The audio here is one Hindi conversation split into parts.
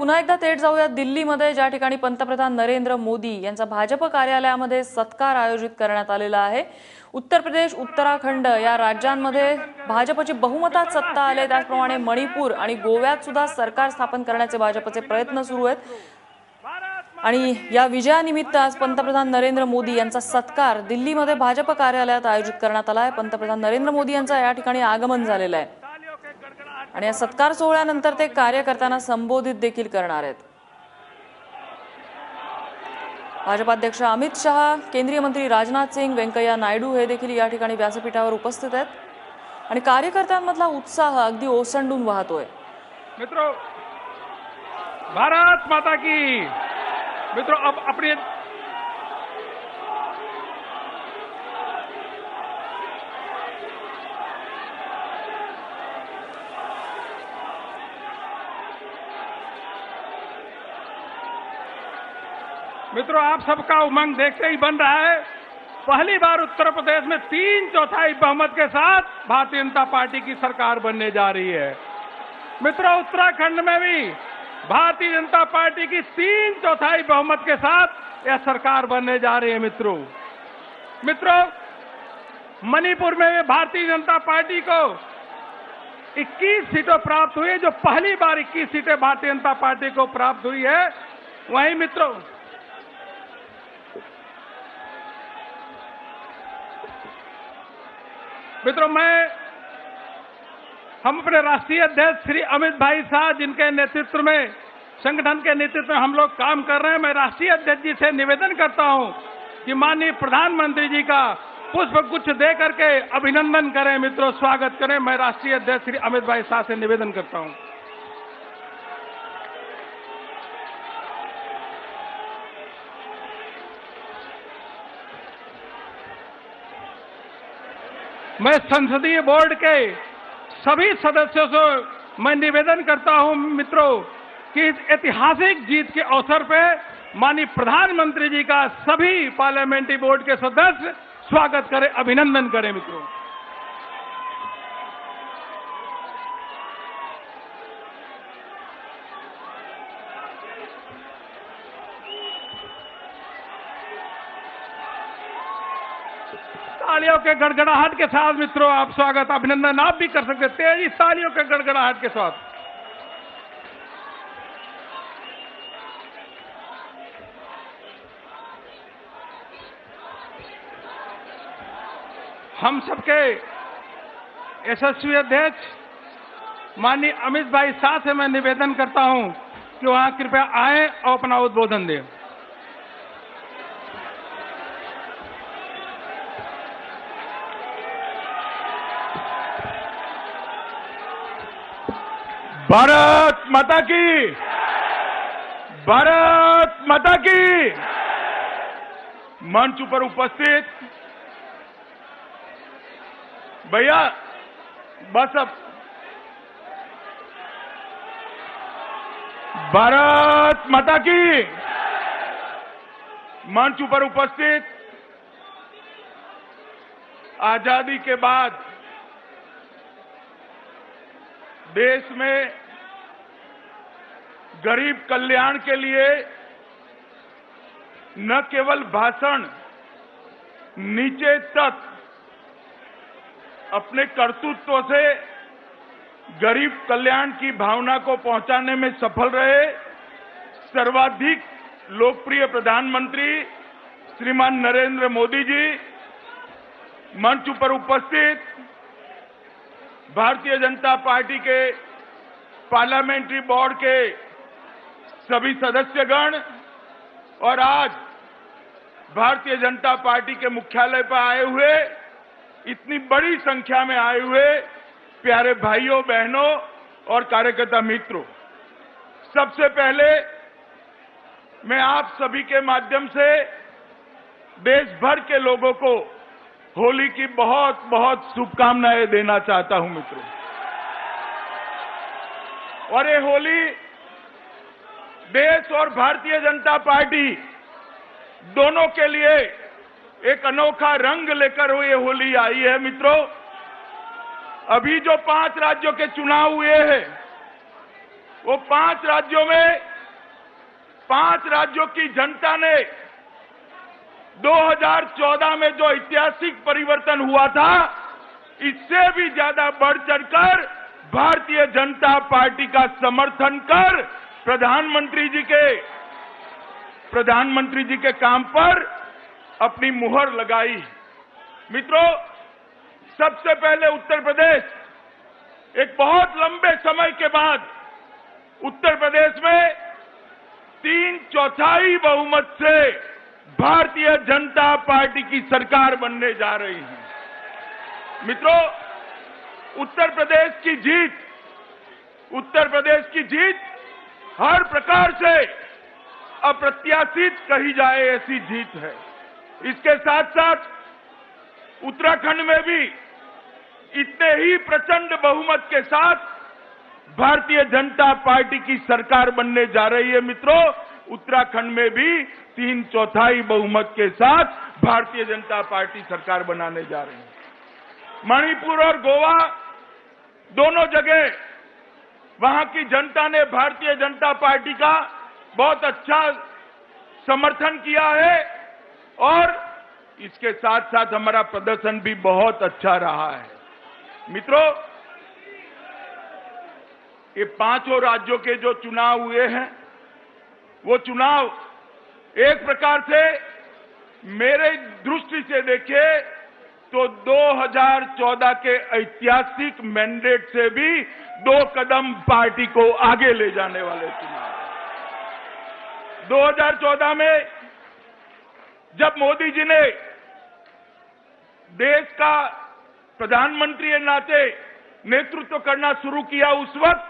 पुन्हा एकदा थेट जाऊया दिल्लीमध्ये, ज्या ठिकाणी पंतप्रधान नरेंद्र मोदी यांचा भाजप कार्यालयामध्ये सत्कार आयोजित करण्यात आलेला आहे। उत्तर प्रदेश, उत्तराखंड या राज्यांमध्ये भाजपची बहुमतात सत्ता आले, त्याचप्रमाणे मणिपूर आणि गोव्यात सुद्धा सरकार स्थापन करण्याचे भाजपचे प्रयत्न सुरू आहेत। आणि या विजयानिमित्त आज पंतप्रधान नरेंद्र मोदी यांचा सत्कार दिल्लीमध्ये भाजप कार्यालयात आयोजित करण्यात आला आहे। पंतप्रधान नरेंद्र मोदी यांचा या ठिकाणी आगमन झालेलं आहे आणि या सत्कार सोहळ्यानंतर ते कार्यकर्त्यांना संबोधित देखील करणार आहेत। भाजपाध्यक्ष अमित शहा, केंद्रीय मंत्री राजनाथ सिंग, व्यंकय्या नायडू हे देखील या ठिकाणी व्यासपीठावर उपस्थित आहेत आणि कार्यकर्त्यांमधला उत्साह अगदी ओसंडून वाहतोय। मित्रों, भारत माता की। मित्रों, अब अपनी मित्रों, आप सबका उमंग देखते ही बन रहा है। पहली बार उत्तर प्रदेश में 3/4 बहुमत के साथ भारतीय जनता पार्टी की सरकार बनने जा रही है। मित्रों, उत्तराखंड में भी भारतीय जनता पार्टी की 3/4 बहुमत के साथ यह सरकार बनने जा रही है। मित्रों, मणिपुर में भारतीय जनता पार्टी को 21 सीटें प्राप्त हुई है, जो पहली बार 21 सीटें भारतीय जनता पार्टी को प्राप्त हुई है। वहीं मित्रों, हम अपने राष्ट्रीय अध्यक्ष श्री अमित भाई शाह, जिनके नेतृत्व में, संगठन के नेतृत्व में हम लोग काम कर रहे हैं, मैं राष्ट्रीय अध्यक्ष जी से निवेदन करता हूं कि माननीय प्रधानमंत्री जी का पुष्प गुच्छ दे करके अभिनंदन करें। मित्रों, स्वागत करें। मैं राष्ट्रीय अध्यक्ष श्री अमित भाई शाह से निवेदन करता हूं। मैं संसदीय बोर्ड के सभी सदस्यों से मैं निवेदन करता हूं मित्रों कि इस ऐतिहासिक जीत के अवसर पर माननीय प्रधानमंत्री जी का सभी पार्लियामेंट्री बोर्ड के सदस्य स्वागत करें, अभिनंदन करें। मित्रों, तालियों के गड़गड़ाहट के साथ मित्रों आप स्वागत, अभिनंदन आप भी कर सकते हैं, तेजी तालियों के गड़गड़ाहट के साथ। हम सबके यशस्वी अध्यक्ष माननीय अमित भाई शाह से मैं निवेदन करता हूं कि वहां कृपया आए और अपना उद्बोधन दें। भारत माता की, भारत माता की। मंच पर उपस्थित भैया, बस अब भारत माता की। मंच पर उपस्थित आजादी के बाद देश में गरीब कल्याण के लिए न केवल भाषण, नीचे तक अपने कर्तृत्व से गरीब कल्याण की भावना को पहुंचाने में सफल रहे सर्वाधिक लोकप्रिय प्रधानमंत्री श्रीमान नरेंद्र मोदी जी, मंच पर उपस्थित भारतीय जनता पार्टी के पार्लियामेंट्री बोर्ड के सभी सदस्यगण और आज भारतीय जनता पार्टी के मुख्यालय पर आए हुए, इतनी बड़ी संख्या में आए हुए प्यारे भाइयों बहनों और कार्यकर्ता मित्रों, सबसे पहले मैं आप सभी के माध्यम से देश भर के लोगों को होली की बहुत बहुत शुभकामनाएं देना चाहता हूं मित्रों। और ये होली देश और भारतीय जनता पार्टी दोनों के लिए एक अनोखा रंग लेकर ये होली आई है मित्रों। अभी जो 5 राज्यों के चुनाव हुए हैं, वो 5 राज्यों में 5 राज्यों की जनता ने 2014 में जो ऐतिहासिक परिवर्तन हुआ था, इससे भी ज्यादा बढ़ चढ़कर भारतीय जनता पार्टी का समर्थन कर प्रधानमंत्री जी के काम पर अपनी मुहर लगाई। मित्रों, सबसे पहले उत्तर प्रदेश एक बहुत लंबे समय के बाद उत्तर प्रदेश में 3/4 बहुमत से भारतीय जनता पार्टी की सरकार बनने जा रही है। मित्रों, उत्तर प्रदेश की जीत हर प्रकार से अप्रत्याशित कही जाए ऐसी जीत है। इसके साथ साथ उत्तराखंड में भी इतने ही प्रचंड बहुमत के साथ भारतीय जनता पार्टी की सरकार बनने जा रही है। मित्रों, उत्तराखंड में भी 3/4 बहुमत के साथ भारतीय जनता पार्टी सरकार बनाने जा रही है। मणिपुर और गोवा दोनों जगह वहां की जनता ने भारतीय जनता पार्टी का बहुत अच्छा समर्थन किया है और इसके साथ साथ हमारा प्रदर्शन भी बहुत अच्छा रहा है। मित्रों, ये 5 राज्यों के जो चुनाव हुए हैं, वो चुनाव एक प्रकार से मेरे दृष्टि से देखे तो 2014 के ऐतिहासिक मैंडेट से भी 2 कदम पार्टी को आगे ले जाने वाले चुनाव। 2014 में जब मोदी जी ने देश का प्रधानमंत्री के नाते नेतृत्व करना शुरू किया, उस वक्त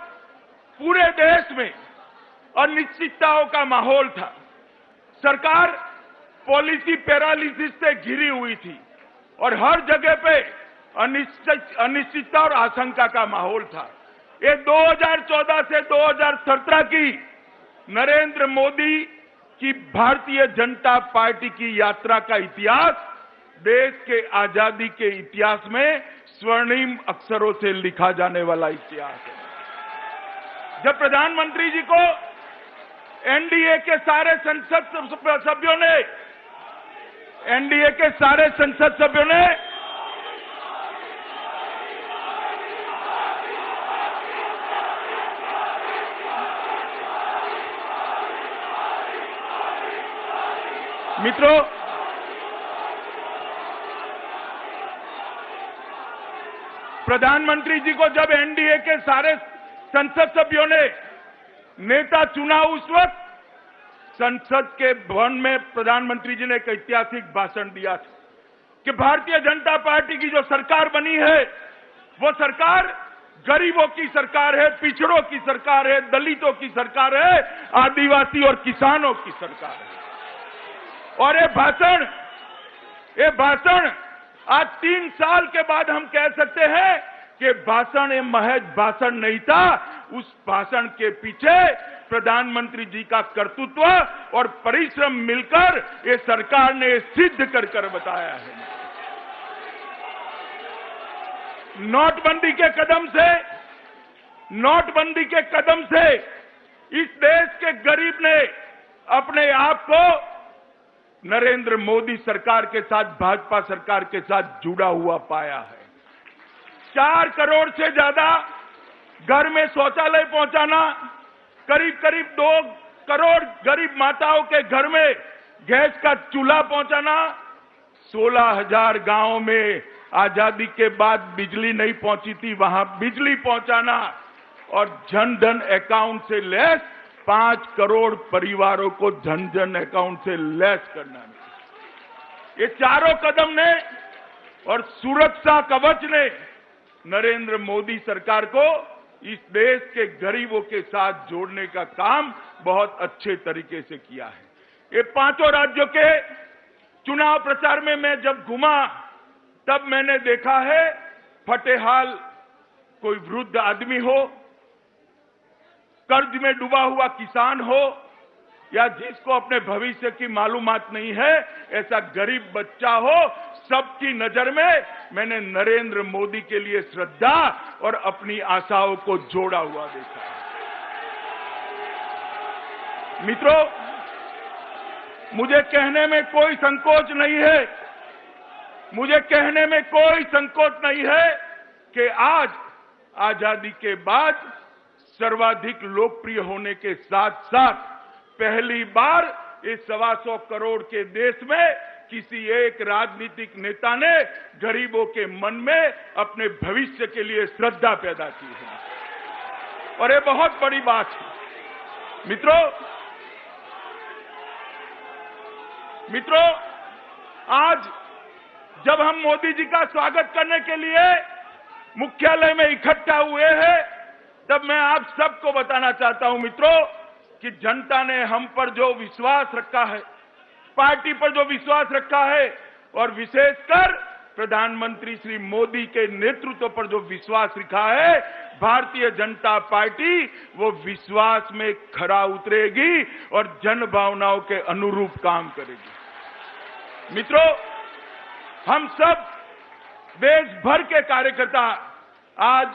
पूरे देश में अनिश्चितताओं का माहौल था। सरकार पॉलिसी पैरालिसिस से घिरी हुई थी और हर जगह पे अनिश्चितता और आशंका का माहौल था। ये 2014 से 2017 की नरेंद्र मोदी की भारतीय जनता पार्टी की यात्रा का इतिहास देश के आजादी के इतिहास में स्वर्णिम अक्षरों से लिखा जाने वाला इतिहास है। जब प्रधानमंत्री जी को एनडीए के सारे संसद सभ्यों ने मित्रों, प्रधानमंत्री जी को जब एनडीए के सारे संसद सभ्यों ने नेता चुना, उस वक्त संसद के भवन में प्रधानमंत्री जी ने एक ऐतिहासिक भाषण दिया था कि भारतीय जनता पार्टी की जो सरकार बनी है, वो सरकार गरीबों की सरकार है, पिछड़ों की सरकार है, दलितों की सरकार है, आदिवासी और किसानों की सरकार है। और ये भाषण आज 3 साल के बाद हम कह सकते हैं कि भाषण ये महज भाषण नहीं था, उस भाषण के पीछे प्रधानमंत्री जी का कर्तृत्व और परिश्रम मिलकर ये सरकार ने सिद्ध कर बताया है। नोटबंदी के कदम से इस देश के गरीब ने अपने आप को नरेंद्र मोदी सरकार के साथ, भाजपा सरकार के साथ जुड़ा हुआ पाया है। 4 करोड़ से ज्यादा घर में शौचालय पहुंचाना, करीब 2 करोड़ गरीब माताओं के घर में गैस का चूल्हा पहुंचाना, 16,000 गांवों में आजादी के बाद बिजली नहीं पहुंची थी, वहां बिजली पहुंचाना और जन धन अकाउंट से लैस 5 करोड़ परिवारों को जन धन अकाउंट से लैस करना। ये चारों कदम ने और सुरक्षा कवच ने नरेंद्र मोदी सरकार को इस देश के गरीबों के साथ जोड़ने का काम बहुत अच्छे तरीके से किया है। ये 5 राज्यों के चुनाव प्रचार में मैं जब घुमा, तब मैंने देखा है फटेहाल कोई वृद्ध आदमी हो, कर्ज में डूबा हुआ किसान हो, या जिसको अपने भविष्य की मालूमात नहीं है, ऐसा गरीब बच्चा हो, सबकी नजर में मैंने नरेंद्र मोदी के लिए श्रद्धा और अपनी आशाओं को जोड़ा हुआ देखा। मित्रों, मुझे कहने में कोई संकोच नहीं है, मुझे कहने में कोई संकोच नहीं है कि आज आजादी के बाद सर्वाधिक लोकप्रिय होने के साथ साथ पहली बार इस 125 करोड़ के देश में किसी एक राजनीतिक नेता ने गरीबों के मन में अपने भविष्य के लिए श्रद्धा पैदा की है और ये बहुत बड़ी बात है। मित्रों, आज जब हम मोदी जी का स्वागत करने के लिए मुख्यालय में इकट्ठा हुए हैं, तब मैं आप सबको बताना चाहता हूं मित्रों कि जनता ने हम पर जो विश्वास रखा है, पार्टी पर जो विश्वास रखा है और विशेषकर प्रधानमंत्री श्री मोदी के नेतृत्व पर जो विश्वास रखा है, भारतीय जनता पार्टी वो विश्वास में खरा उतरेगी और जन भावनाओं के अनुरूप काम करेगी। मित्रों, हम सब देश भर के कार्यकर्ता आज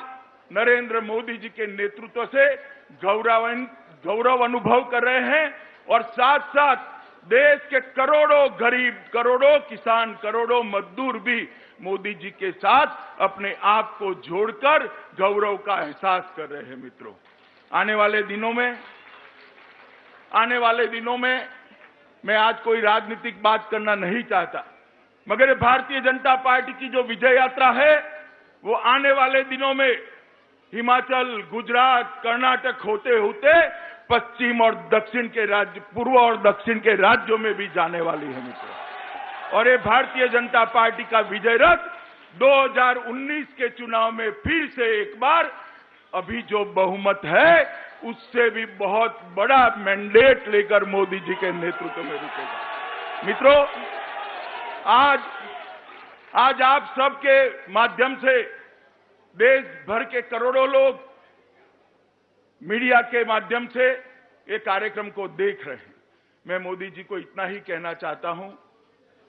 नरेंद्र मोदी जी के नेतृत्व से गौरव अनुभव कर रहे हैं और साथ साथ देश के करोड़ों गरीब, करोड़ों किसान, करोड़ों मजदूर भी मोदी जी के साथ अपने आप को जोड़कर गौरव का एहसास कर रहे हैं। मित्रों, आने वाले दिनों में मैं आज कोई राजनीतिक बात करना नहीं चाहता, मगर भारतीय जनता पार्टी की जो विजय यात्रा है वो आने वाले दिनों में हिमाचल, गुजरात, कर्नाटक होते होते पश्चिम और दक्षिण के राज्य, पूर्व और दक्षिण के राज्यों में भी जाने वाली है मित्रों। और ये भारतीय जनता पार्टी का विजय रथ 2019 के चुनाव में फिर से एक बार अभी जो बहुमत है उससे भी बहुत बड़ा मैंडेट लेकर मोदी जी के नेतृत्व में रुकेगा। मित्रों, आज आप सबके माध्यम से देश भर के करोड़ों लोग मीडिया के माध्यम से ये कार्यक्रम को देख रहे हैं। मैं मोदी जी को इतना ही कहना चाहता हूं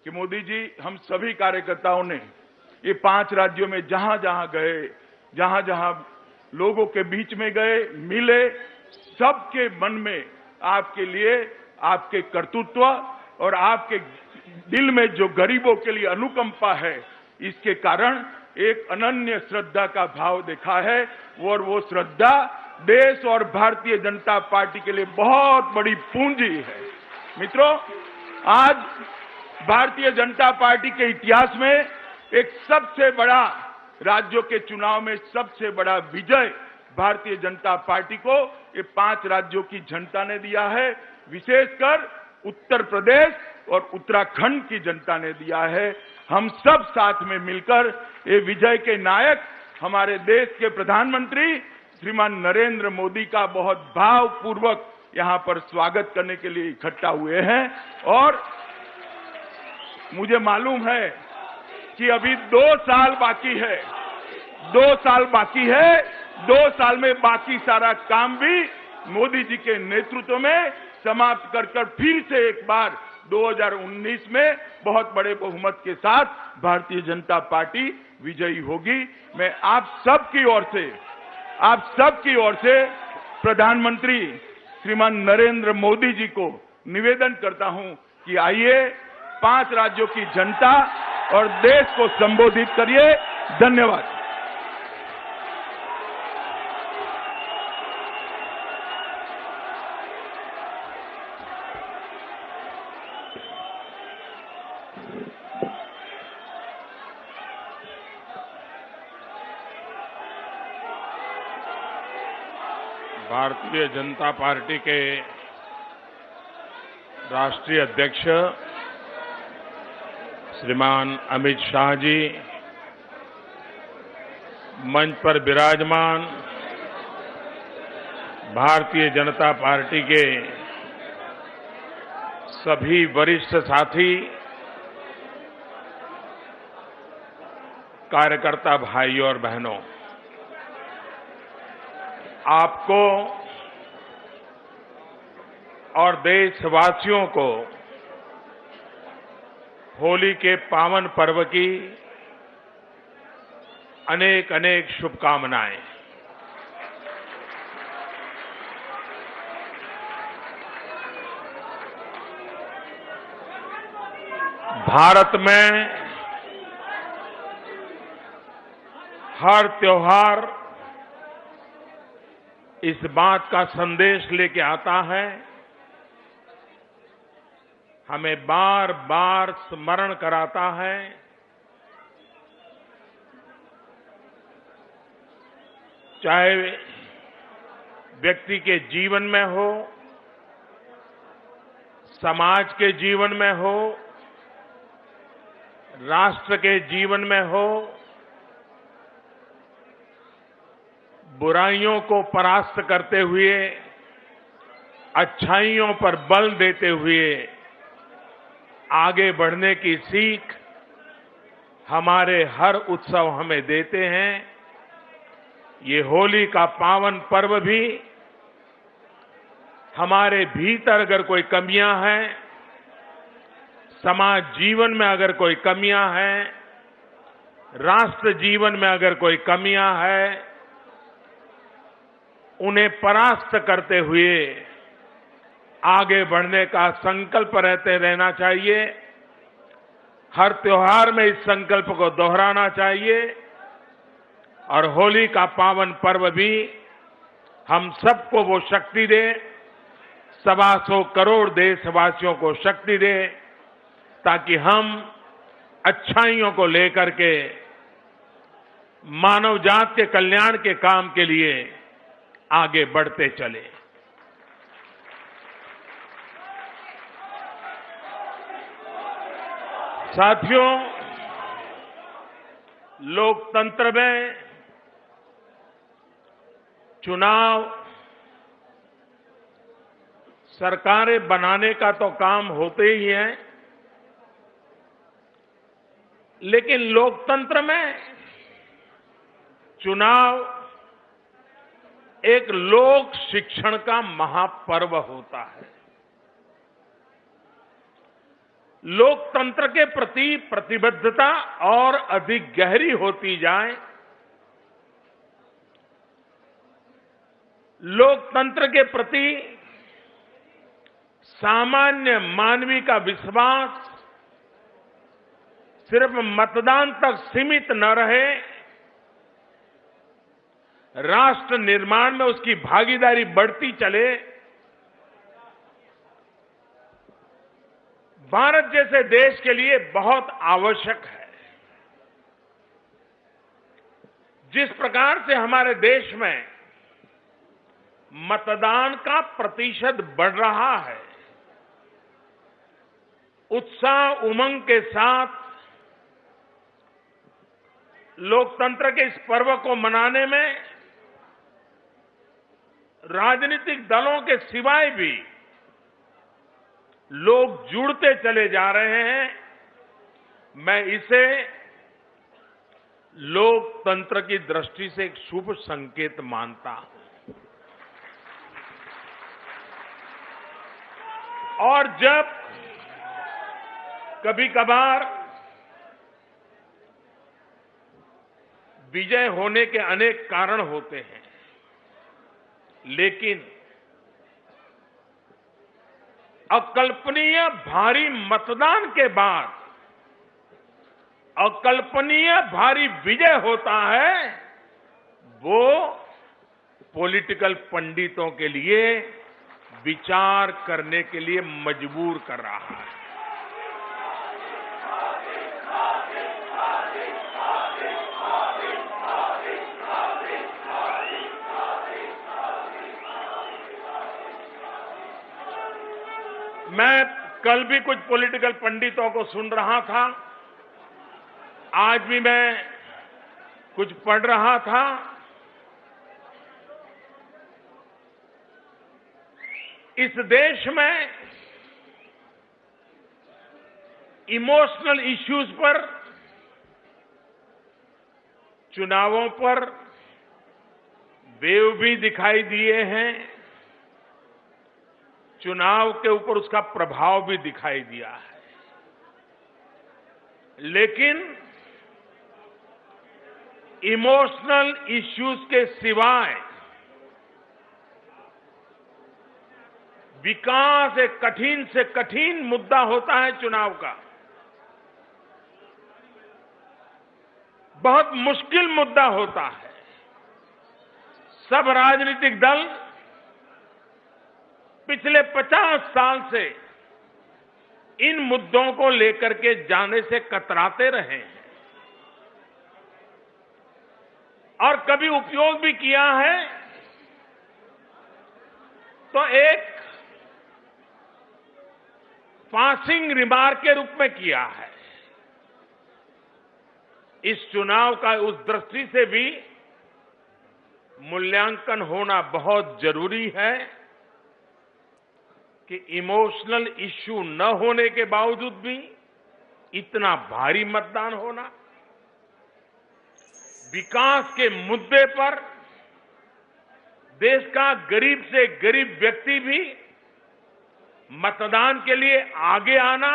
कि मोदी जी, हम सभी कार्यकर्ताओं ने ये 5 राज्यों में जहां जहां गए, जहां जहां लोगों के बीच में गए, मिले, सबके मन में आपके लिए आपके कर्तृत्व और आपके दिल में जो गरीबों के लिए अनुकंपा है, इसके कारण एक अनन्य श्रद्धा का भाव देखा है और वो श्रद्धा देश और भारतीय जनता पार्टी के लिए बहुत बड़ी पूंजी है। मित्रों, आज भारतीय जनता पार्टी के इतिहास में एक सबसे बड़ा, राज्यों के चुनाव में सबसे बड़ा विजय भारतीय जनता पार्टी को ये 5 राज्यों की जनता ने दिया है। विशेषकर उत्तर प्रदेश और उत्तराखंड की जनता ने दिया है। हम सब साथ में मिलकर ये विजय के नायक हमारे देश के प्रधानमंत्री श्रीमान नरेंद्र मोदी का बहुत भावपूर्वक यहां पर स्वागत करने के लिए इकट्ठा हुए हैं। और मुझे मालूम है कि अभी 2 साल बाकी है, 2 साल बाकी है। 2 साल में बाकी सारा काम भी मोदी जी के नेतृत्व में समाप्त कर फिर से एक बार 2019 में बहुत बड़े बहुमत के साथ भारतीय जनता पार्टी विजयी होगी। मैं आप सबकी ओर से प्रधानमंत्री श्रीमान नरेंद्र मोदी जी को निवेदन करता हूं कि आइए 5 राज्यों की जनता और देश को संबोधित करिए। धन्यवाद। भारतीय जनता पार्टी के राष्ट्रीय अध्यक्ष श्रीमान अमित शाह जी, मंच पर विराजमान भारतीय जनता पार्टी के सभी वरिष्ठ साथी, कार्यकर्ता भाइयों और बहनों, आपको और देशवासियों को होली के पावन पर्व की अनेक अनेक शुभकामनाएं। भारत में हर त्योहार इस बात का संदेश लेके आता है, हमें बार बार स्मरण कराता है चाहे व्यक्ति के जीवन में हो, समाज के जीवन में हो, राष्ट्र के जीवन में हो, बुराइयों को परास्त करते हुए अच्छाइयों पर बल देते हुए आगे बढ़ने की सीख हमारे हर उत्सव हमें देते हैं। ये होली का पावन पर्व भी हमारे भीतर अगर कोई कमियां हैं, समाज जीवन में अगर कोई कमियां हैं, राष्ट्र जीवन में अगर कोई कमियां हैं, उन्हें परास्त करते हुए आगे बढ़ने का संकल्प रहते रहना चाहिए। हर त्योहार में इस संकल्प को दोहराना चाहिए और होली का पावन पर्व भी हम सबको वो शक्ति दे, 125 करोड़ देशवासियों को शक्ति दे, ताकि हम अच्छाइयों को लेकर के मानव जात के कल्याण के काम के लिए आगे बढ़ते चले। साथियों, लोकतंत्र में चुनाव सरकारें बनाने का तो काम होते ही है, लेकिन लोकतंत्र में चुनाव एक लोक शिक्षण का महापर्व होता है। लोकतंत्र के प्रति प्रतिबद्धता और अधिक गहरी होती जाए, लोकतंत्र के प्रति सामान्य मानवीय का विश्वास सिर्फ मतदान तक सीमित न रहे, राष्ट्र निर्माण में उसकी भागीदारी बढ़ती चले। भारत जैसे देश के लिए बहुत आवश्यक है। जिस प्रकार से हमारे देश में मतदान का प्रतिशत बढ़ रहा है, उत्साह उमंग के साथ लोकतंत्र के इस पर्व को मनाने में राजनीतिक दलों के सिवाय भी लोग जुड़ते चले जा रहे हैं। मैं इसे लोकतंत्र की दृष्टि से एक शुभ संकेत मानता हूं। और जब कभी कभार विजय होने के अनेक कारण होते हैं, लेकिन अकल्पनीय भारी मतदान के बाद अकल्पनीय भारी विजय होता है, वो पॉलिटिकल पंडितों के लिए विचार करने के लिए मजबूर कर रहा है। मैं कल भी कुछ पॉलिटिकल पंडितों को सुन रहा था, आज भी मैं कुछ पढ़ रहा था। इस देश में इमोशनल इश्यूज पर, चुनावों पर वेव भी दिखाई दिए हैं, चुनाव के ऊपर उसका प्रभाव भी दिखाई दिया है। लेकिन इमोशनल इश्यूज के सिवाय विकास एक कठिन से कठिन मुद्दा होता है चुनाव का। बहुत मुश्किल मुद्दा होता है। सब राजनीतिक दल पिछले 50 साल से इन मुद्दों को लेकर के जाने से कतराते रहे हैं और कभी उपयोग भी किया है तो एक पासिंग रिमार्क के रूप में किया है। इस चुनाव का उस दृष्टि से भी मूल्यांकन होना बहुत जरूरी है कि इमोशनल इश्यू न होने के बावजूद भी इतना भारी मतदान होना, विकास के मुद्दे पर देश का गरीब से गरीब व्यक्ति भी मतदान के लिए आगे आना,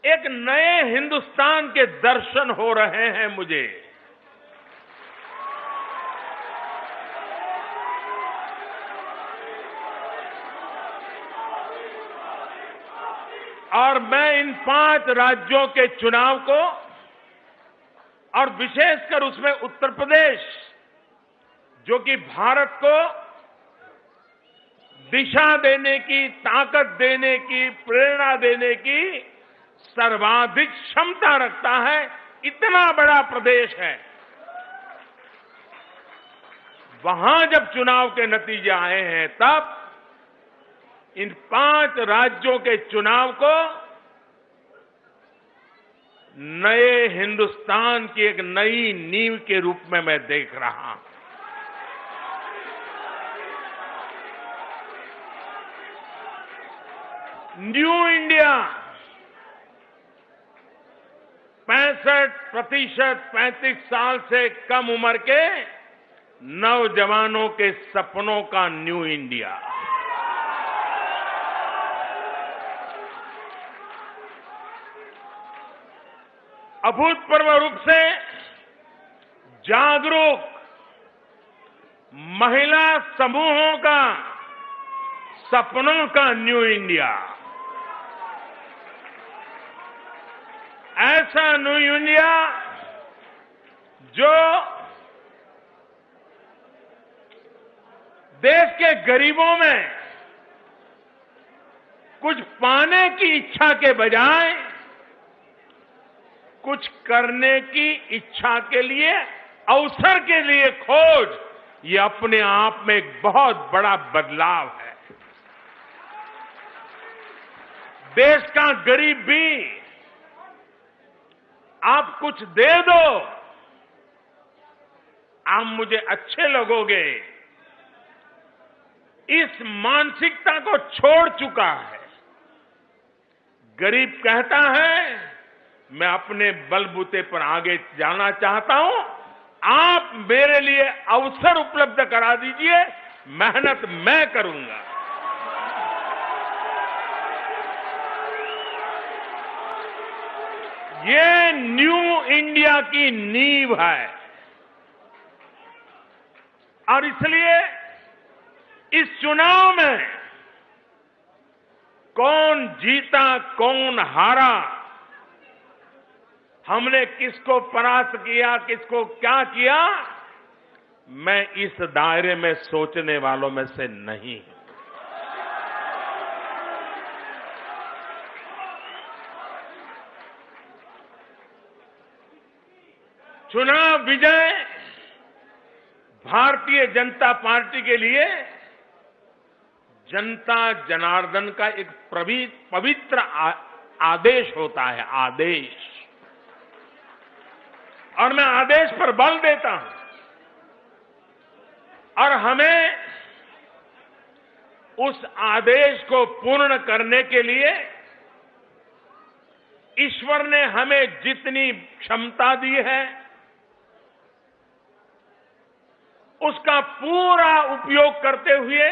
एक नए हिंदुस्तान के दर्शन हो रहे हैं मुझे। और मैं इन 5 राज्यों के चुनाव को और विशेषकर उसमें उत्तर प्रदेश, जो कि भारत को दिशा देने की, ताकत देने की, प्रेरणा देने की सर्वाधिक क्षमता रखता है, इतना बड़ा प्रदेश है, वहां जब चुनाव के नतीजे आए हैं तब इन 5 राज्यों के चुनाव को नए हिंदुस्तान की एक नई नींव के रूप में मैं देख रहा हूं। न्यू इंडिया 65% 35 साल से कम उम्र के नौजवानों के सपनों का न्यू इंडिया। अभूतपूर्व रूप से जागरूक महिला समूहों का सपनों का न्यू इंडिया। ऐसा न्यू इंडिया जो देश के गरीबों में कुछ पाने की इच्छा के बजाय कुछ करने की इच्छा के लिए, अवसर के लिए खोज, ये अपने आप में एक बहुत बड़ा बदलाव है। देश का गरीब भी आप कुछ दे दो, आप मुझे अच्छे लगोगे, इस मानसिकता को छोड़ चुका है। गरीब कहता है मैं अपने बलबूते पर आगे जाना चाहता हूं, आप मेरे लिए अवसर उपलब्ध करा दीजिए, मेहनत मैं करूंगा। ये न्यू इंडिया की नींव है और इसलिए इस चुनाव में कौन जीता कौन हारा, हमने किसको परास्त किया, किसको क्या किया, मैं इस दायरे में सोचने वालों में से नहीं हूं। चुनाव विजय भारतीय जनता पार्टी के लिए जनता जनार्दन का एक पवित्र आदेश होता है, आदेश। और मैं आदेश पर बल देता हूं और हमें उस आदेश को पूर्ण करने के लिए ईश्वर ने हमें जितनी क्षमता दी है उसका पूरा उपयोग करते हुए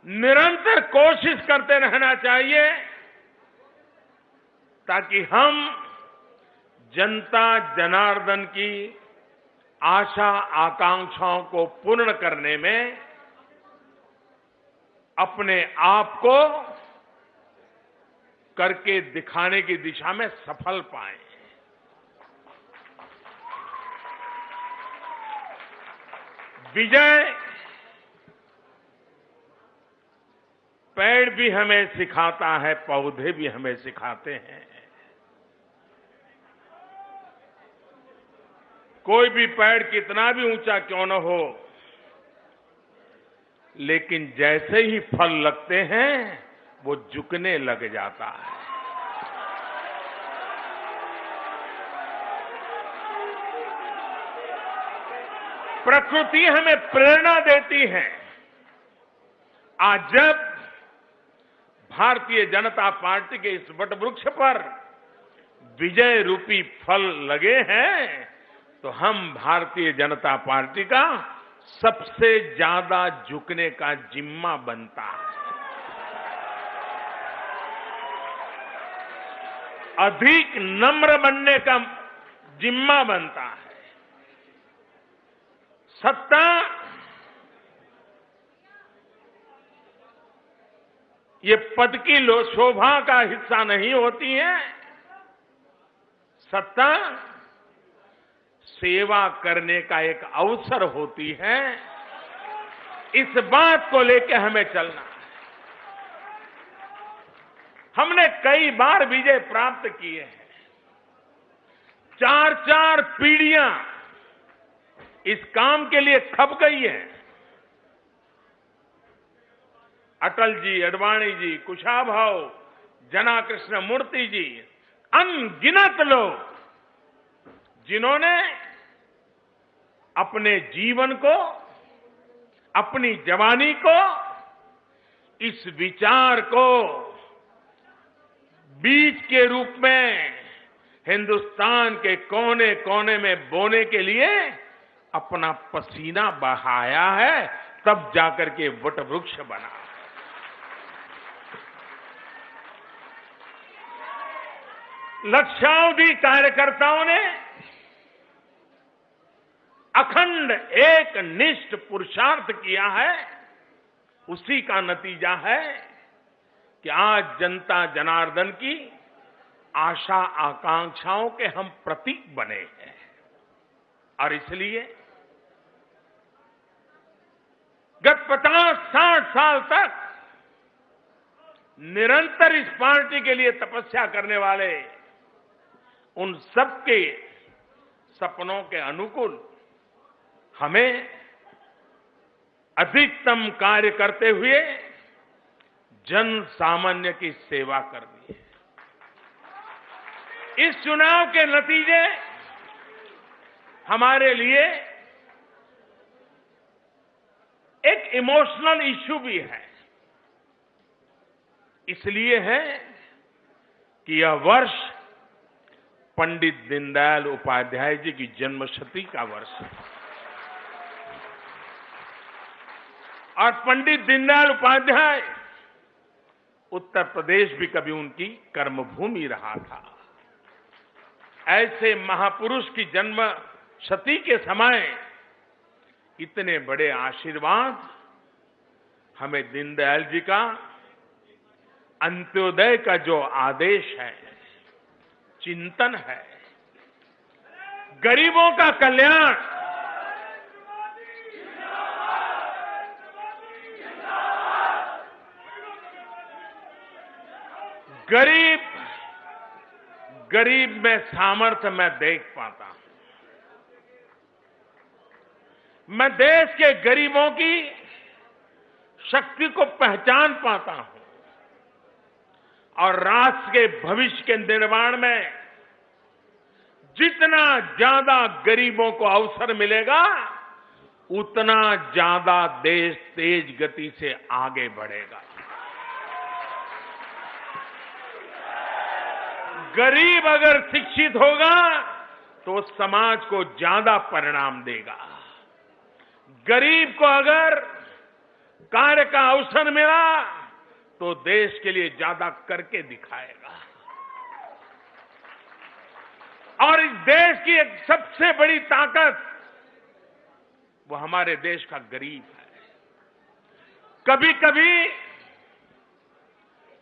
निरंतर कोशिश करते रहना चाहिए ताकि हम जनता जनार्दन की आशा आकांक्षाओं को पूर्ण करने में अपने आप को करके दिखाने की दिशा में सफल पाए। विजय पेड़ भी हमें सिखाता है, पौधे भी हमें सिखाते हैं। कोई भी पेड़ कितना भी ऊंचा क्यों न हो, लेकिन जैसे ही फल लगते हैं वो झुकने लग जाता है। प्रकृति हमें प्रेरणा देती है। आज जब भारतीय जनता पार्टी के इस वटवृक्ष पर विजय रूपी फल लगे हैं, तो हम भारतीय जनता पार्टी का सबसे ज्यादा झुकने का जिम्मा बनता है। अधिक नम्र बनने का जिम्मा बनता है। सत्ता ये पद की शोभा का हिस्सा नहीं होती है। सत्ता सेवा करने का एक अवसर होती है। इस बात को लेकर हमें चलना है। हमने कई बार विजय प्राप्त किए हैं। 4-4 पीढ़ियां इस काम के लिए खप गई है। अटल जी, अडवाणी जी, कुशाभाऊ, जना कृष्ण मूर्ति जी, अनगिनत लोग जिन्होंने अपने जीवन को, अपनी जवानी को, इस विचार को बीज के रूप में हिंदुस्तान के कोने कोने में बोने के लिए अपना पसीना बहाया है, तब जाकर के वटवृक्ष बना। लक्षावधि कार्यकर्ताओं ने अखंड एक निष्ठ पुरुषार्थ किया है। उसी का नतीजा है कि आज जनता जनार्दन की आशा आकांक्षाओं के हम प्रतीक बने हैं। और इसलिए गत 50-60 साल तक निरंतर इस पार्टी के लिए तपस्या करने वाले उन सबके सपनों के अनुकूल हमें अधिकतम कार्य करते हुए जन सामान्य की सेवा करनी है। इस चुनाव के नतीजे हमारे लिए एक इमोशनल इश्यू भी है। इसलिए है कि यह वर्ष पंडित दीनदयाल उपाध्याय जी की जन्मशती का वर्ष है। और पंडित दीनदयाल उपाध्याय उत्तर प्रदेश भी कभी उनकी कर्मभूमि रहा था। ऐसे महापुरुष की जन्मशती के समय इतने बड़े आशीर्वाद हमें दीनदयाल जी का अंत्योदय का जो आदेश है, चिंतन है, गरीबों का कल्याण, गरीब में सामर्थ्य मैं देख पाता हूं। मैं देश के गरीबों की शक्ति को पहचान पाता हूं और राष्ट्र के भविष्य के निर्माण में जितना ज्यादा गरीबों को अवसर मिलेगा, उतना ज्यादा देश तेज गति से आगे बढ़ेगा। गरीब अगर शिक्षित होगा तो समाज को ज्यादा परिणाम देगा। गरीब को अगर कार्य का अवसर मिला तो देश के लिए ज्यादा करके दिखाएगा। और इस देश की एक सबसे बड़ी ताकत वो हमारे देश का गरीब है। कभी कभी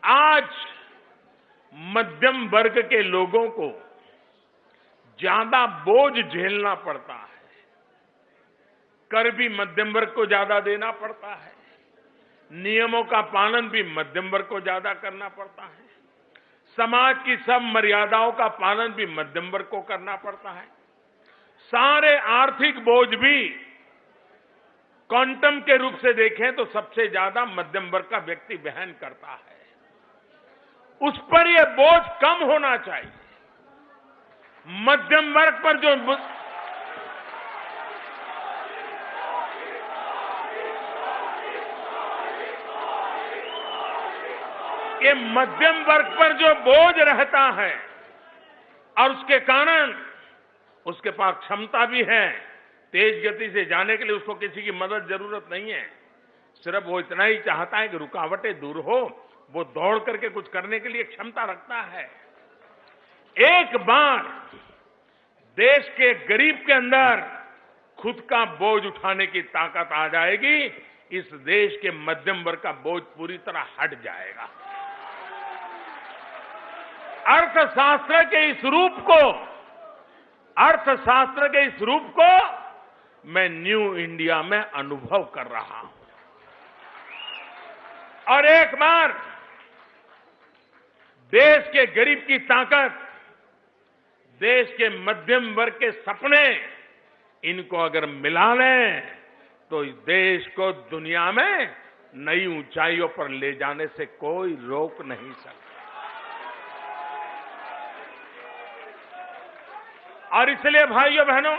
आज मध्यम वर्ग के लोगों को ज्यादा बोझ झेलना पड़ता है। कर भी मध्यम वर्ग को ज्यादा देना पड़ता है, नियमों का पालन भी मध्यम वर्ग को ज्यादा करना पड़ता है, समाज की सब मर्यादाओं का पालन भी मध्यम वर्ग को करना पड़ता है। सारे आर्थिक बोझ भी क्वांटम के रूप से देखें तो सबसे ज्यादा मध्यम वर्ग का व्यक्ति वहन करता है। उस पर यह बोझ कम होना चाहिए। मध्यम वर्ग पर जो ये मध्यम वर्ग पर जो बोझ रहता है और उसके कारण उसके पास क्षमता भी है, तेज गति से जाने के लिए उसको किसी की मदद जरूरत नहीं है। सिर्फ वो इतना ही चाहता है कि रुकावटें दूर हो, वो दौड़ करके कुछ करने के लिए क्षमता रखता है। एक बार देश के गरीब के अंदर खुद का बोझ उठाने की ताकत आ जाएगी, इस देश के मध्यम वर्ग का बोझ पूरी तरह हट जाएगा। अर्थशास्त्र के इस रूप को मैं न्यू इंडिया में अनुभव कर रहा हूं। और एक बार देश के गरीब की ताकत, देश के मध्यम वर्ग के सपने, इनको अगर मिला लें तो इस देश को दुनिया में नई ऊंचाइयों पर ले जाने से कोई रोक नहीं सकता। और इसलिए भाइयों बहनों,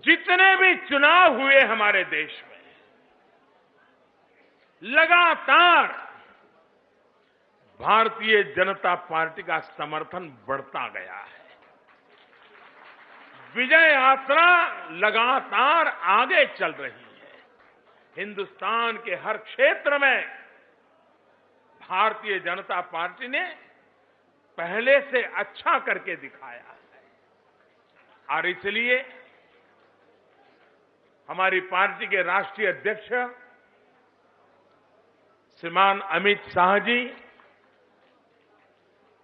जितने भी चुनाव हुए हमारे देश में, लगातार भारतीय जनता पार्टी का समर्थन बढ़ता गया है। विजय यात्रा लगातार आगे चल रही है। हिंदुस्तान के हर क्षेत्र में भारतीय जनता पार्टी ने पहले से अच्छा करके दिखाया है। और इसलिए हमारी पार्टी के राष्ट्रीय अध्यक्ष श्रीमान अमित शाह जी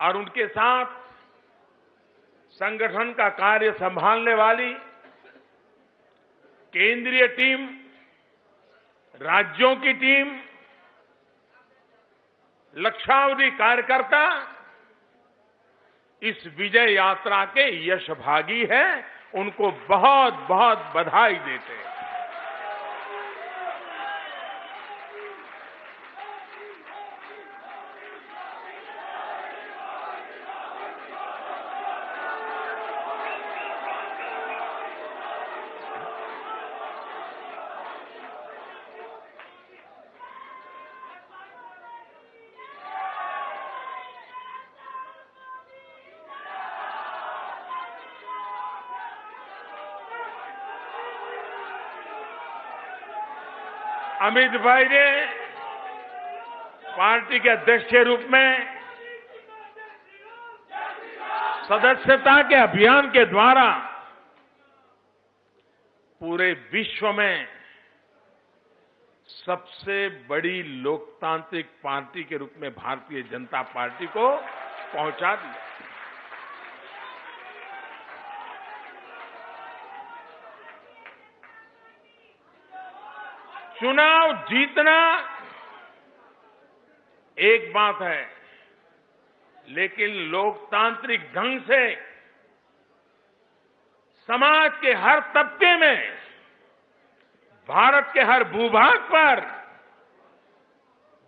और उनके साथ संगठन का कार्य संभालने वाली केंद्रीय टीम, राज्यों की टीम, लक्षावधि कार्यकर्ता इस विजय यात्रा के यश भागी हैं। उनको बहुत बहुत बधाई देते हैं। अमित भाई ने पार्टी के अध्यक्ष के रूप में सदस्यता के अभियान के द्वारा पूरे विश्व में सबसे बड़ी लोकतांत्रिक पार्टी के रूप में भारतीय जनता पार्टी को पहुंचा दिया। चुनाव जीतना एक बात है, लेकिन लोकतांत्रिक ढंग से समाज के हर तबके में, भारत के हर भूभाग पर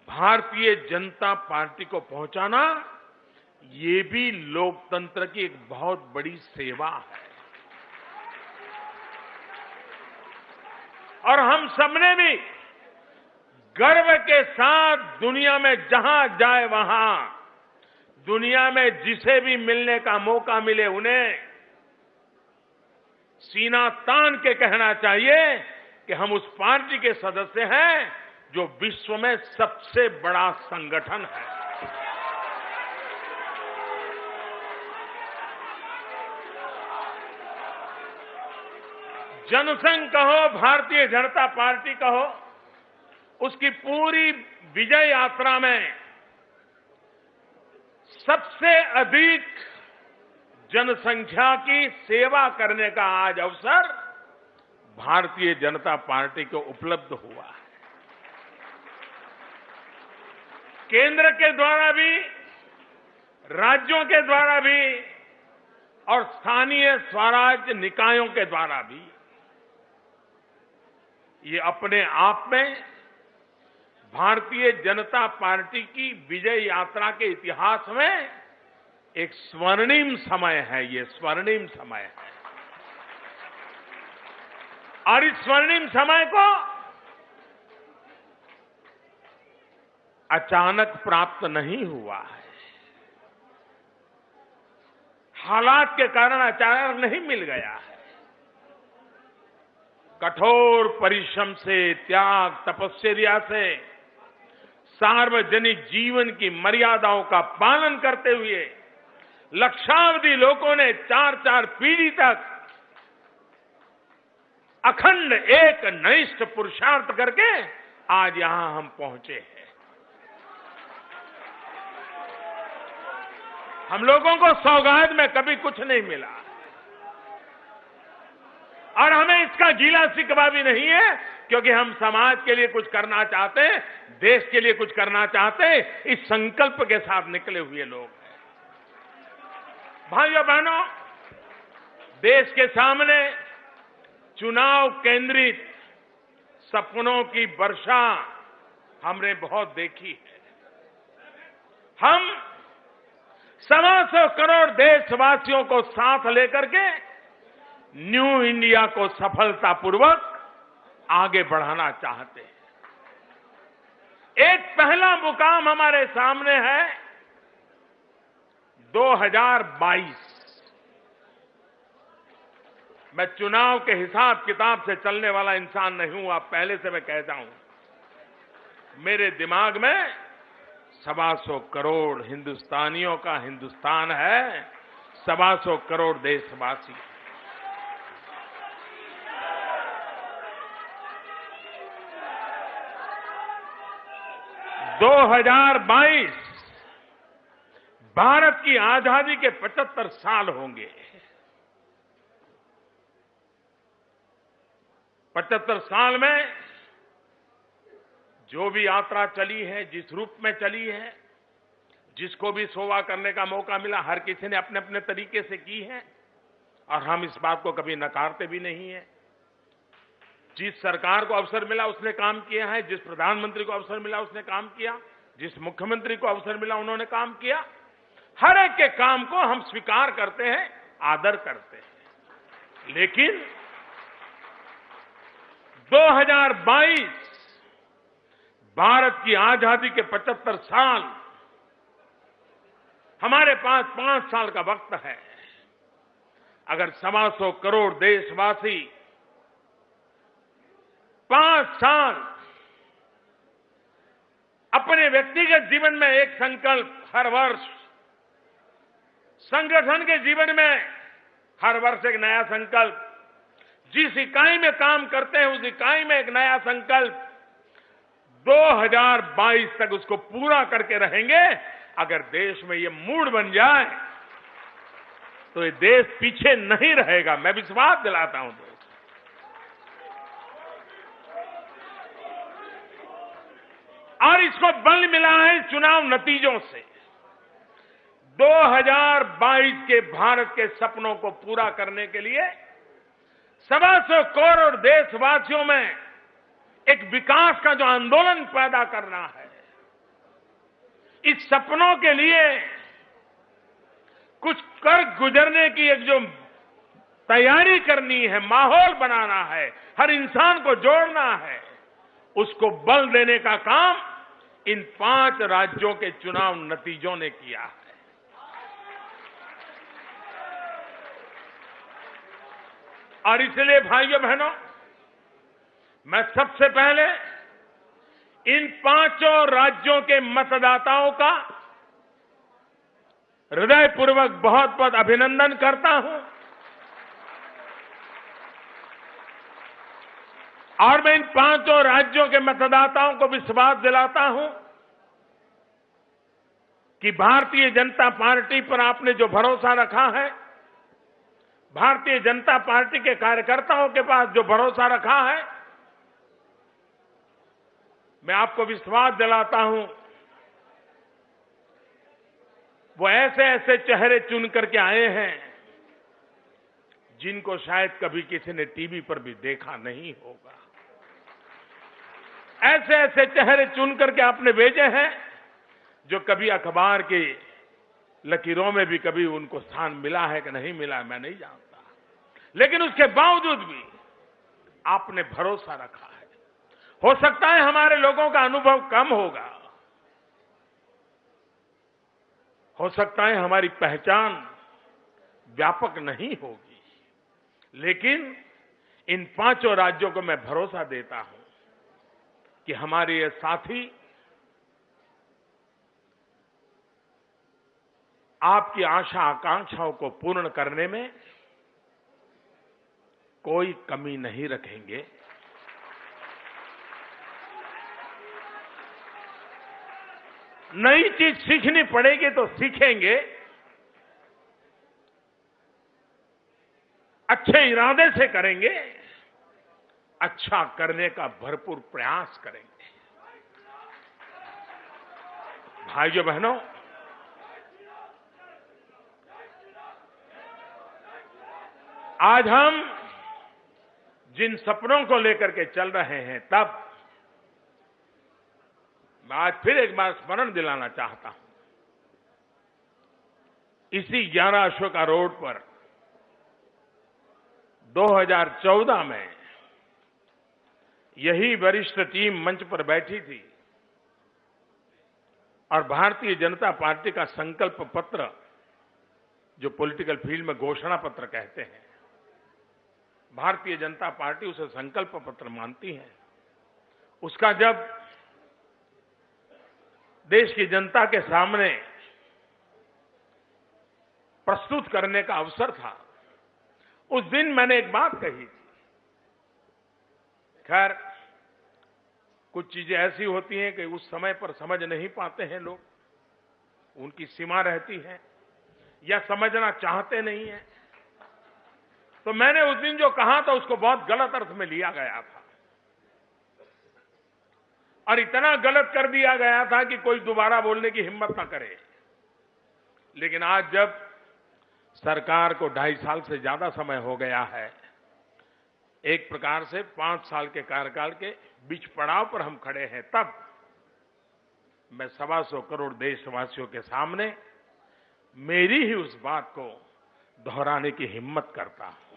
भारतीय जनता पार्टी को पहुंचाना, ये भी लोकतंत्र की एक बहुत बड़ी सेवा है। और हम सबने भी गर्व के साथ दुनिया में जहां जाए वहां, दुनिया में जिसे भी मिलने का मौका मिले उन्हें सीना तान के कहना चाहिए कि हम उस पार्टी के सदस्य हैं जो विश्व में सबसे बड़ा संगठन है। जनसंघ कहो, भारतीय जनता पार्टी कहो, उसकी पूरी विजय यात्रा में सबसे अधिक जनसंख्या की सेवा करने का आज अवसर भारतीय जनता पार्टी को उपलब्ध हुआ है। केंद्र के द्वारा भी, राज्यों के द्वारा भी और स्थानीय स्वराज निकायों के द्वारा भी ये अपने आप में भारतीय जनता पार्टी की विजय यात्रा के इतिहास में एक स्वर्णिम समय है। ये स्वर्णिम समय है और इस स्वर्णिम समय को अचानक प्राप्त नहीं हुआ है। हालात के कारण अचानक नहीं मिल गया है। कठोर परिश्रम से, त्याग, तपस्या से, सार्वजनिक जीवन की मर्यादाओं का पालन करते हुए लक्षावधि लोगों ने 4-4 पीढ़ी तक अखंड एक निष्ठ पुरुषार्थ करके आज यहां हम पहुंचे हैं। हम लोगों को सौगात में कभी कुछ नहीं मिला और हमें इसका गीला शिकवा भी नहीं है, क्योंकि हम समाज के लिए कुछ करना चाहते हैं, देश के लिए कुछ करना चाहते हैं, इस संकल्प के साथ निकले हुए लोग हैं। भाइयों बहनों, देश के सामने चुनाव केंद्रित सपनों की वर्षा हमने बहुत देखी है। हम 125 करोड़ देशवासियों को साथ लेकर के न्यू इंडिया को सफलतापूर्वक आगे बढ़ाना चाहते हैं। एक पहला मुकाम हमारे सामने है 2022। मैं चुनाव के हिसाब किताब से चलने वाला इंसान नहीं हूं, आप पहले से मैं कहता हूं। मेरे दिमाग में 125 करोड़ हिंदुस्तानियों का हिंदुस्तान है, 125 करोड़ देशवासी। दो 2022 भारत की आजादी के 75 साल होंगे। 75 साल में जो भी यात्रा चली है, जिस रूप में चली है, जिसको भी सेवा करने का मौका मिला, हर किसी ने अपने अपने तरीके से की है और हम इस बात को कभी नकारते भी नहीं है। जिस सरकार को अवसर मिला उसने काम किया है, जिस प्रधानमंत्री को अवसर मिला उसने काम किया, जिस मुख्यमंत्री को अवसर मिला उन्होंने काम किया। हर एक के काम को हम स्वीकार करते हैं, आदर करते हैं। लेकिन 2022 भारत की आजादी के 75 साल, हमारे पास 5 साल का वक्त है। अगर 125 करोड़ देशवासी 5 साल अपने व्यक्तिगत जीवन में एक संकल्प हर वर्ष, संगठन के जीवन में हर वर्ष एक नया संकल्प, जिस इकाई में काम करते हैं उस इकाई में एक नया संकल्प, 2022 तक उसको पूरा करके रहेंगे। अगर देश में ये मूड बन जाए तो ये देश पीछे नहीं रहेगा, मैं विश्वास दिलाता हूं। और इसको बल मिला है चुनाव नतीजों से। 2022 के भारत के सपनों को पूरा करने के लिए 125 करोड़ देशवासियों में एक विकास का जो आंदोलन पैदा करना है, इस सपनों के लिए कुछ कर गुजरने की एक जो तैयारी करनी है, माहौल बनाना है, हर इंसान को जोड़ना है, उसको बल देने का काम इन 5 राज्यों के चुनाव नतीजों ने किया है। और इसलिए भाइयों बहनों, मैं सबसे पहले इन 5 राज्यों के मतदाताओं का हृदयपूर्वक बहुत बहुत अभिनंदन करता हूं और मैं इन 5 राज्यों के मतदाताओं को विश्वास दिलाता हूं कि भारतीय जनता पार्टी पर आपने जो भरोसा रखा है, भारतीय जनता पार्टी के कार्यकर्ताओं के पास जो भरोसा रखा है, मैं आपको विश्वास दिलाता हूं, वो ऐसे ऐसे चेहरे चुन करके आए हैं जिनको शायद कभी किसी ने टीवी पर भी देखा नहीं होगा। ऐसे ऐसे चेहरे चुन करके आपने भेजे हैं जो कभी अखबार की लकीरों में भी कभी उनको स्थान मिला है कि नहीं मिला है मैं नहीं जानता, लेकिन उसके बावजूद भी आपने भरोसा रखा है। हो सकता है हमारे लोगों का अनुभव कम होगा, हो सकता है हमारी पहचान व्यापक नहीं होगी, लेकिन इन 5 राज्यों को मैं भरोसा देता हूं कि हमारे ये साथी आपकी आशा आकांक्षाओं को पूर्ण करने में कोई कमी नहीं रखेंगे। नई चीज सीखनी पड़ेगी तो सीखेंगे, अच्छे इरादे से करेंगे, अच्छा करने का भरपूर प्रयास करेंगे। भाइयों बहनों, आज हम जिन सपनों को लेकर के चल रहे हैं, तब मैं आज फिर एक बार स्मरण दिलाना चाहता हूं। इसी 11 अशोका रोड पर 2014 में यही वरिष्ठ टीम मंच पर बैठी थी और भारतीय जनता पार्टी का संकल्प पत्र, जो पॉलिटिकल फील्ड में घोषणा पत्र कहते हैं, भारतीय जनता पार्टी उसे संकल्प पत्र मानती है। उसका जब देश की जनता के सामने प्रस्तुत करने का अवसर था, उस दिन मैंने एक बात कही थी। खैर, कुछ चीजें ऐसी होती हैं कि उस समय पर समझ नहीं पाते हैं लोग, उनकी सीमा रहती है या समझना चाहते नहीं है। तो मैंने उस दिन जो कहा था उसको बहुत गलत अर्थ में लिया गया था और इतना गलत कर दिया गया था कि कोई दोबारा बोलने की हिम्मत ना करे। लेकिन आज जब सरकार को 2.5 साल से ज्यादा समय हो गया है, एक प्रकार से 5 साल के कार्यकाल के बीच पड़ाव पर हम खड़े हैं, तब मैं 125 करोड़ देशवासियों के सामने मेरी ही उस बात को दोहराने की हिम्मत करता हूं।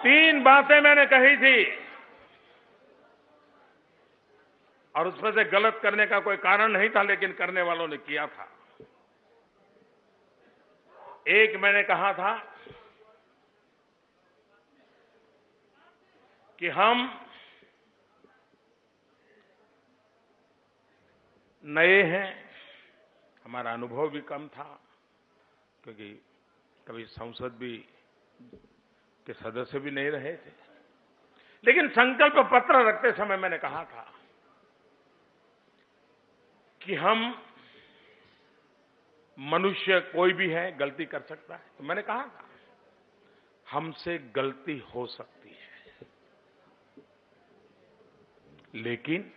तीन बातें मैंने कही थी और उसमें से गलत करने का कोई कारण नहीं था, लेकिन करने वालों ने किया था। एक मैंने कहा था कि हम नए हैं, हमारा अनुभव भी कम था क्योंकि कभी संसद भी के सदस्य भी नहीं रहे थे। लेकिन संकल्प पत्र रखते समय मैंने कहा था कि हम मनुष्य कोई भी है, गलती कर सकता है। तो मैंने कहा था हमसे गलती हो सकती है, लेकिन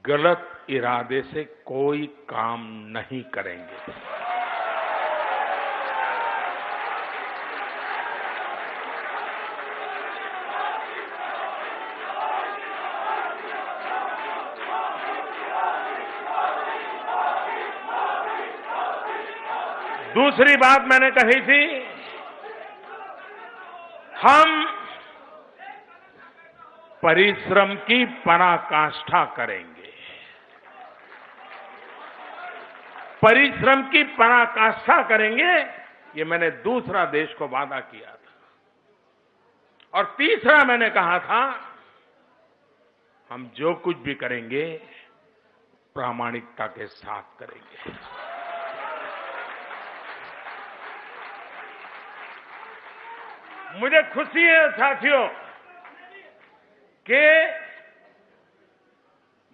गलत इरादे से कोई काम नहीं करेंगे। दूसरी बात मैंने कही थी, हम परिश्रम की पराकाष्ठा करेंगे। परिश्रम की पराकाष्ठा करेंगे, ये मैंने दूसरा देश को वादा किया था। और तीसरा मैंने कहा था, हम जो कुछ भी करेंगे प्रामाणिकता के साथ करेंगे। मुझे खुशी है साथियों कि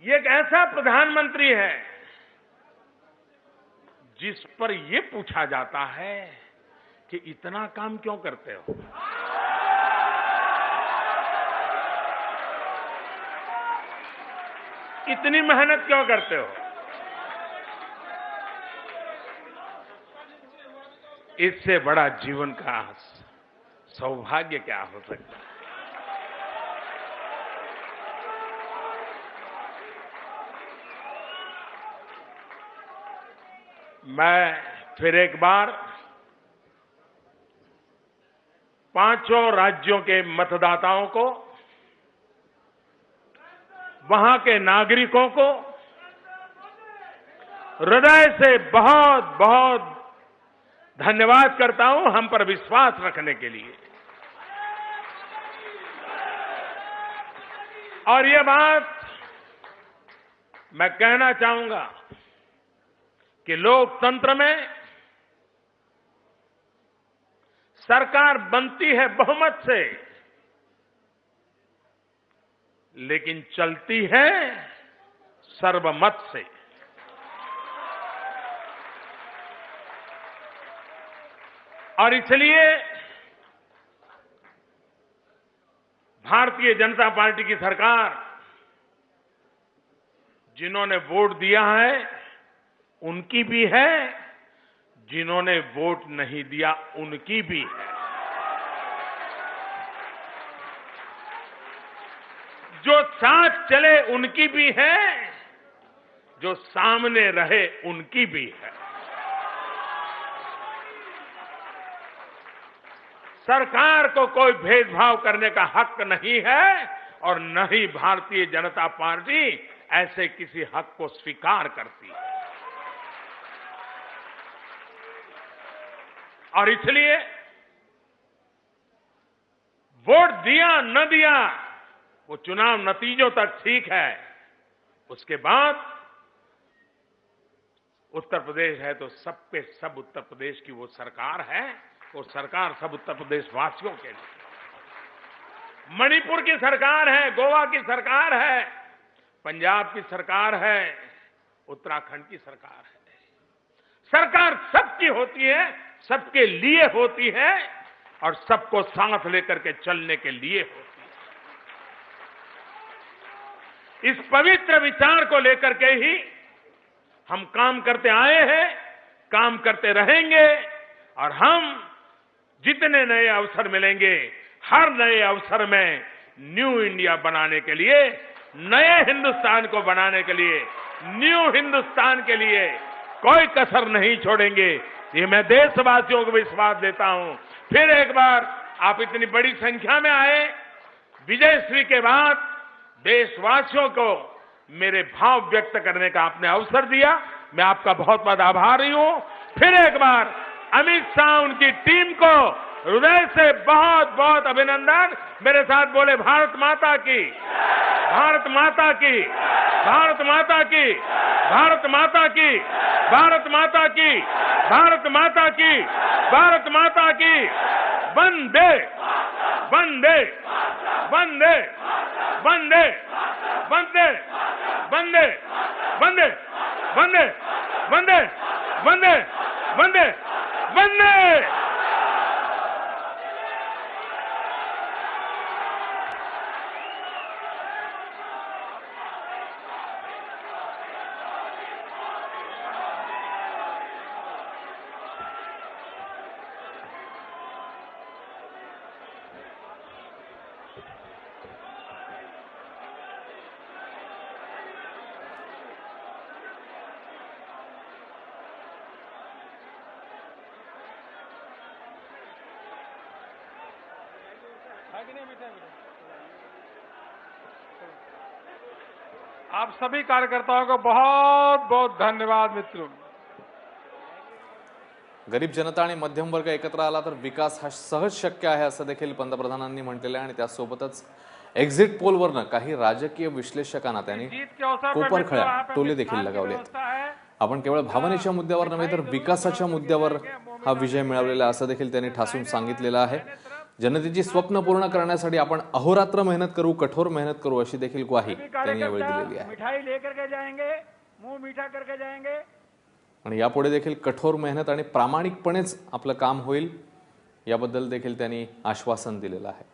ये एक ऐसा प्रधानमंत्री है जिस पर ये पूछा जाता है कि इतना काम क्यों करते हो, इतनी मेहनत क्यों करते हो। इससे बड़ा जीवन का सौभाग्य क्या हो सकता है। मैं फिर एक बार पांचों राज्यों के मतदाताओं को, वहां के नागरिकों को हृदय से बहुत बहुत धन्यवाद करता हूं हम पर विश्वास रखने के लिए। और ये बात मैं कहना चाहूंगा कि लोकतंत्र में सरकार बनती है बहुमत से, लेकिन चलती है सर्वमत से। और इसलिए भारतीय जनता पार्टी की सरकार, जिन्होंने वोट दिया है उनकी भी है, जिन्होंने वोट नहीं दिया उनकी भी है। जो साथ चले उनकी भी है, जो सामने रहे उनकी भी है। सरकार को कोई भेदभाव करने का हक नहीं है और न ही भारतीय जनता पार्टी ऐसे किसी हक को स्वीकार करती है। और इसलिए वोट दिया न दिया वो चुनाव नतीजों तक ठीक है, उसके बाद उत्तर प्रदेश है तो सब पे सब उत्तर प्रदेश की वो सरकार है, वो सरकार सब उत्तर प्रदेश वासियों के लिए। मणिपुर की सरकार है, गोवा की सरकार है, पंजाब की सरकार है, उत्तराखंड की सरकार है। सरकार सबकी होती है, सबके लिए होती है और सबको साथ लेकर के चलने के लिए होती है। इस पवित्र विचार को लेकर के ही हम काम करते आए हैं, काम करते रहेंगे और हम जितने नए अवसर मिलेंगे, हर नए अवसर में न्यू इंडिया बनाने के लिए, नए हिंदुस्तान को बनाने के लिए, न्यू हिंदुस्तान के लिए कोई कसर नहीं छोड़ेंगे। ये मैं देशवासियों को विश्वास देता हूं। फिर एक बार आप इतनी बड़ी संख्या में आए, विजयश्री के बाद देशवासियों को मेरे भाव व्यक्त करने का आपने अवसर दिया, मैं आपका बहुत बहुत आभारी हूं। फिर एक बार अमित शाह उनकी टीम को हृदय से बहुत बहुत अभिनंदन। मेरे साथ बोले भारत माता की, भारत माता की, भारत माता की, भारत माता की, भारत माता की, भारत माता की, भारत माता की। वंदे वंदे वंदे वंदे वंदे वंदे वंदे वंदे वंदे वंदे वंदे वंदे। आप सभी कार्यकर्ताओं को बहुत बहुत धन्यवाद मित्रों। गरीब जनता आणि मध्यम वर्ग एकत्र आला तर विकास हा सहज शक्य आहे असं देखील पंतप्रधानांनी म्हटलेलं आहे आणि त्यासोबतच एक्झिट पोलवरनं काही राजकीय विश्लेषकांना त्यांनी कोपरखळ्या टोले देखील लगावले आहेत. आपण केवळ भावनेच्या मुद्द्यावर नव्हे तर विकासाच्या मुद्द्यावर हा विजय मिळवलेला असं देखील त्यांनी ठासून सांगितलेलं आहे. जनतेची स्वप्न पूर्ण करण्यासाठी आपण अहोरात्र मेहनत करू, कठोर मेहनत करू अशी देखील ग्वाही त्यांनी यावेळी दिलेली आहे. मिठाई लेकर के जाएंगे, मुंह मीठा करके जाएंगे. आणि यापुढे देखील कठोर मेहनत आणि प्रामाणिकपणेच आपलं काम होईल याबद्दल देखील त्यांनी आश्वासन दिलेलं आहे.